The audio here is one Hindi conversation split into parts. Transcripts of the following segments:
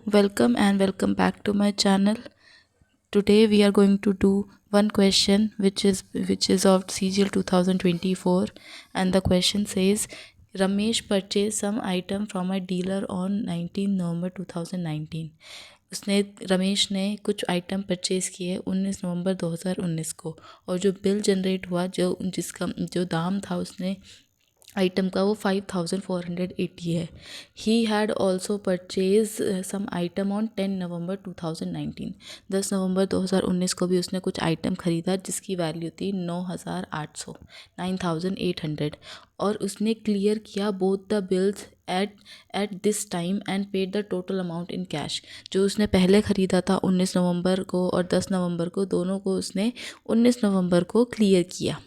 welcome back to my channel. Today we are going to do one question which is of CGL 2024, and the question says Ramesh purchased some item from a dealer on 19 November 2019. उसने रमेश ने कुछ आइटम परचेज़ किए 19 नवंबर 2019 को, और जो बिल जनरेट हुआ जो दाम था उसने आइटम का वो 5480 है. He had also purchase some item on 10 नवंबर 2019. 10 नवंबर 2019 को भी उसने कुछ आइटम ख़रीदा जिसकी वैल्यू थी 9800 9800, और उसने क्लियर किया both the bills at this time and paid the total amount in cash. जो उसने पहले ख़रीदा था 19 नवंबर को और 10 नवंबर को, दोनों को उसने 19 नवंबर को क्लियर किया.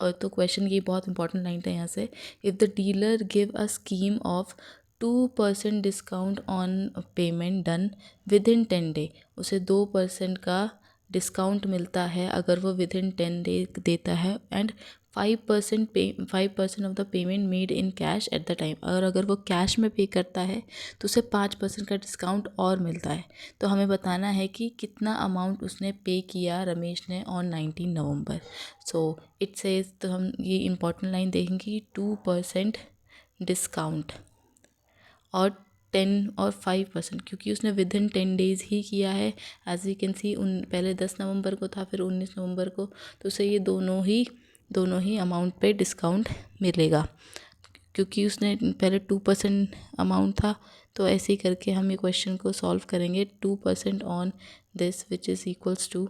और तो क्वेश्चन की बहुत इंपॉर्टेंट लाइन था यहाँ से. If the dealer give a scheme of 2% discount on payment done with in 10 day, उसे 2% का डिस्काउंट मिलता है अगर वो विद इन 10 डे देता है. And 5% of the payment made in cash at the time, और अगर वो कैश में पे करता है तो उसे 5% का डिस्काउंट और मिलता है. तो हमें बताना है कि कितना अमाउंट उसने पे किया रमेश ने on 19 November. So it says, तो हम ये इम्पॉर्टेंट लाइन देखेंगे 2% डिस्काउंट और 10 और 5%, क्योंकि उसने विद इन 10 डेज़ ही किया है. एज वी कैन सी, पहले 10 नवंबर को था फिर 19 नवंबर को, तो उसे ये दोनों ही अमाउंट पे डिस्काउंट मिलेगा. क्योंकि उसने पहले 2% अमाउंट था, तो ऐसे ही करके हम ये क्वेश्चन को सॉल्व करेंगे. 2% on this which is equals to